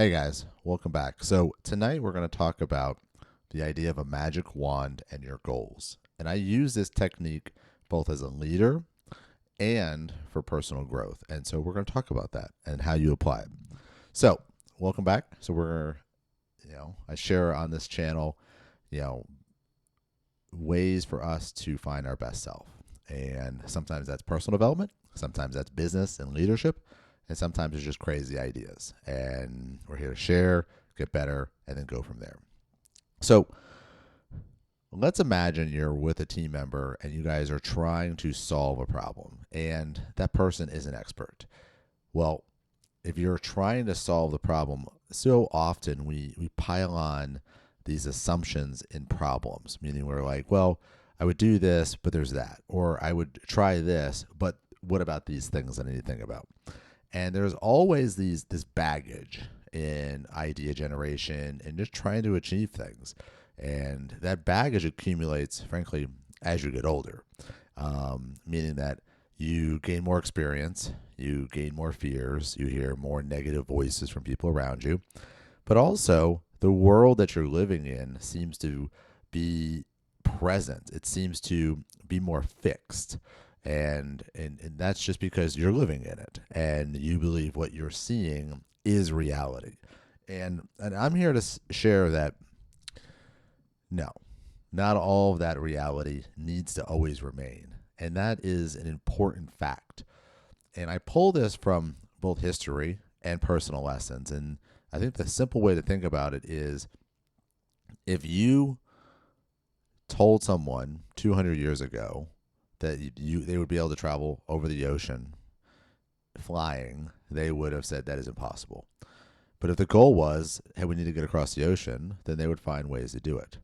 Hey guys, welcome back. So, tonight we're going to talk about the idea of a magic wand and your goals. And I use this technique both as a leader and for personal growth. And so, we're going to talk about that and how you apply it. So, welcome back. So, I share on this channel, you know, ways for us to find our best self. And sometimes that's personal development, sometimes that's business and leadership, and sometimes it's just crazy ideas. And we're here to share, get better, and then go from there. So let's imagine you're with a team member and you guys are trying to solve a problem, and that person is an expert. Well, if you're trying to solve the problem, so often we pile on these assumptions in problems, meaning we're like, well, I would do this, but there's that. Or I would try this, but what about these things I need to think about? And there's always this baggage in idea generation and just trying to achieve things. And that baggage accumulates, frankly, as you get older, meaning that you gain more experience, you gain more fears, you hear more negative voices from people around you, but also the world that you're living in seems to be present. It seems to be more fixed. And that's just because you're living in it and you believe what you're seeing is reality. And I'm here to share that no, not all of that reality needs to always remain. And that is an important fact. And I pull this from both history and personal lessons. And I think the simple way to think about it is if you told someone 200 years ago that they would be able to travel over the ocean flying, they would have said that is impossible. But if the goal was, hey, we need to get across the ocean, then they would find ways to do it.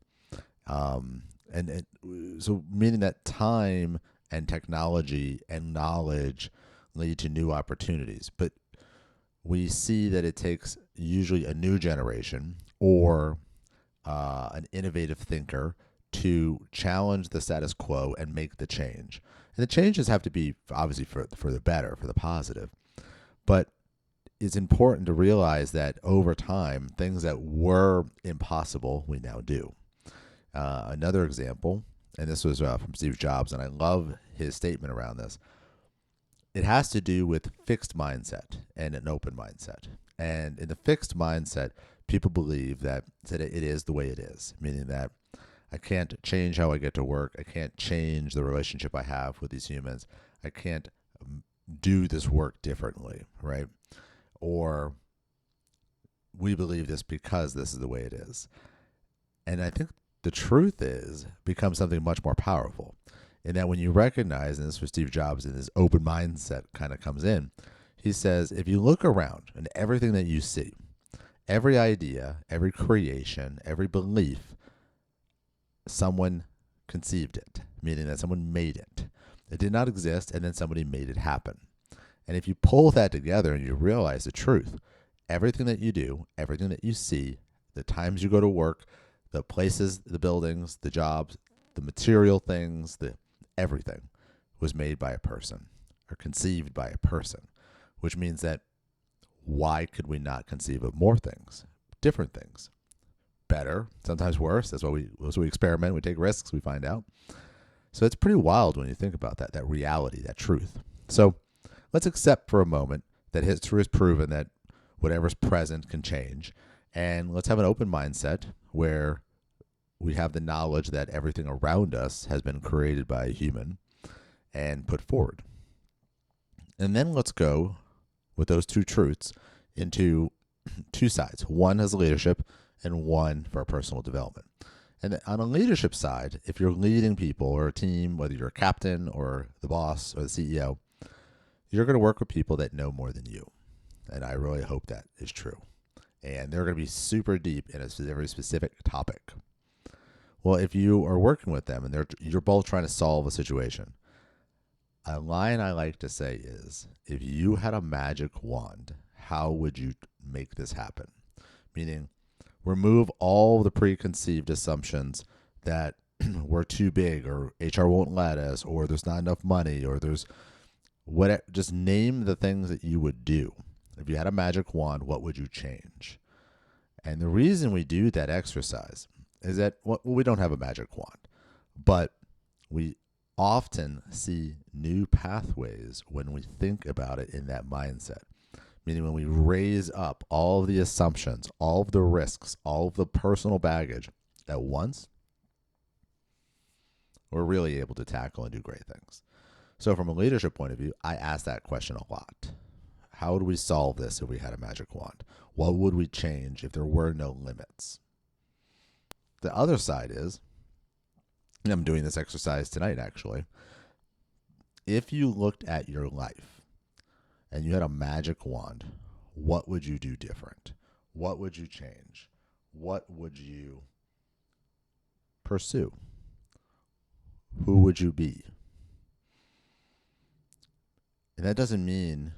So meaning that time and technology and knowledge lead to new opportunities. But we see that it takes usually a new generation or an innovative thinker to challenge the status quo and make the change. And the changes have to be obviously for the better, for the positive. But it's important to realize that over time, things that were impossible, we now do. Another example, and this was from Steve Jobs, and I love his statement around this. It has to do with fixed mindset and an open mindset. And in the fixed mindset, people believe that it is the way it is, meaning that I can't change how I get to work. I can't change the relationship I have with these humans. I can't do this work differently, right? Or we believe this because this is the way it is. And I think the truth is becomes something much more powerful in that when you recognize, and this was Steve Jobs and his open mindset kind of comes in, he says, if you look around and everything that you see, every idea, every creation, every belief, someone conceived it, meaning that someone made it. It did not exist, and then somebody made it happen. And if you pull that together and you realize the truth, everything that you do, everything that you see, the times you go to work, the places, the buildings, the jobs, the material things, everything was made by a person or conceived by a person, which means that why could we not conceive of more things, different things? Better, sometimes worse. That's why we experiment, we take risks, we find out. So it's pretty wild when you think about that reality, that truth. So let's accept for a moment that history has proven that whatever's present can change. And let's have an open mindset where we have the knowledge that everything around us has been created by a human and put forward. And then let's go with those two truths into two sides. One has leadership and one for personal development. And on a leadership side, if you're leading people or a team, whether you're a captain or the boss or the CEO, you're going to work with people that know more than you. And I really hope that is true. And they're going to be super deep in a very specific topic. Well, if you are working with them and you're both trying to solve a situation, a line I like to say is, if you had a magic wand, how would you make this happen? Meaning, remove all the preconceived assumptions that we're too big or HR won't let us or there's not enough money or there's whatever. Just name the things that you would do. If you had a magic wand, what would you change? And the reason we do that exercise is that we don't have a magic wand, but we often see new pathways when we think about it in that mindset. Meaning, when we raise up all of the assumptions, all of the risks, all of the personal baggage at once, we're really able to tackle and do great things. So, from a leadership point of view, I ask that question a lot. How would we solve this if we had a magic wand? What would we change if there were no limits? The other side is, and I'm doing this exercise tonight actually, if you looked at your life and you had a magic wand, what would you do different? What would you change? What would you pursue? Who would you be? And that doesn't mean,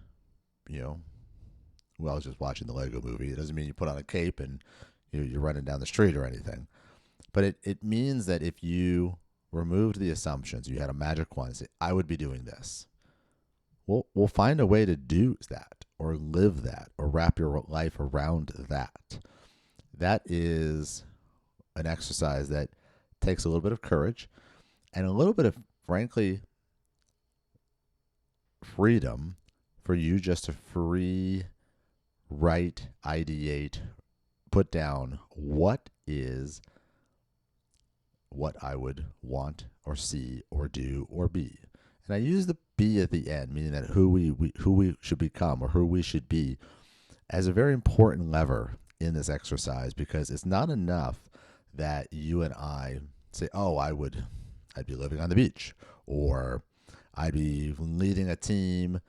I was just watching the Lego movie. It doesn't mean you put on a cape and you're running down the street or anything. But it means that if you removed the assumptions, you had a magic wand and say, I would be doing this. We'll find a way to do that or live that or wrap your life around that. That is an exercise that takes a little bit of courage and a little bit of, frankly, freedom for you just to write, ideate, put down what is what I would want or see or do or be. And I use the be at the end, meaning that who we should become or who we should be, as a very important lever in this exercise, because it's not enough that you and I say, oh, I'd be living on the beach, or I'd be leading a team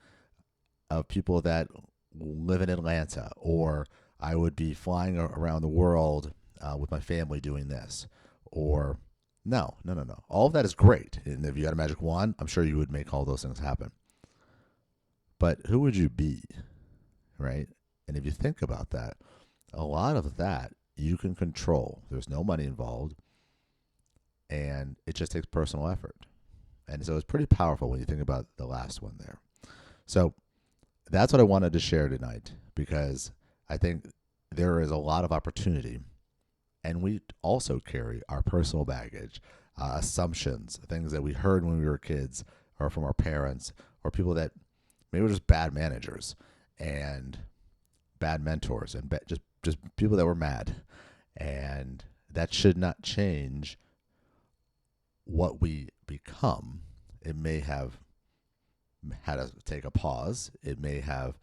of people that live in Atlanta, or I would be flying around the world with my family doing this, or no. All of that is great. And if you had a magic wand, I'm sure you would make all those things happen. But who would you be, right? And if you think about that, a lot of that you can control. There's no money involved, and it just takes personal effort. And so it's pretty powerful when you think about the last one there. So that's what I wanted to share tonight, because I think there is a lot of opportunity. And we also carry our personal baggage, assumptions, things that we heard when we were kids or from our parents or people that maybe were just bad managers and bad mentors and just people that were mad. And that should not change what we become. It may have had us take a pause. It may have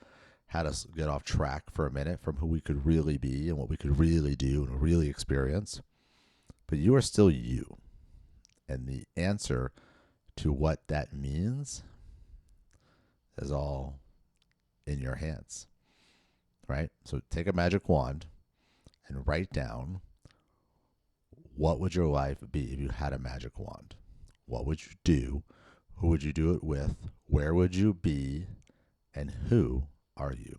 had us get off track for a minute from who we could really be and what we could really do and really experience. But you are still you. And the answer to what that means is all in your hands, right? So take a magic wand and write down, what would your life be if you had a magic wand? What would you do? Who would you do it with? Where would you be? And who are you?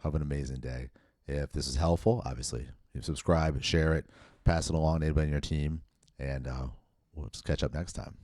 Have an amazing day. If this is helpful, obviously, you subscribe, share it, pass it along to anybody in your team, and we'll just catch up next time.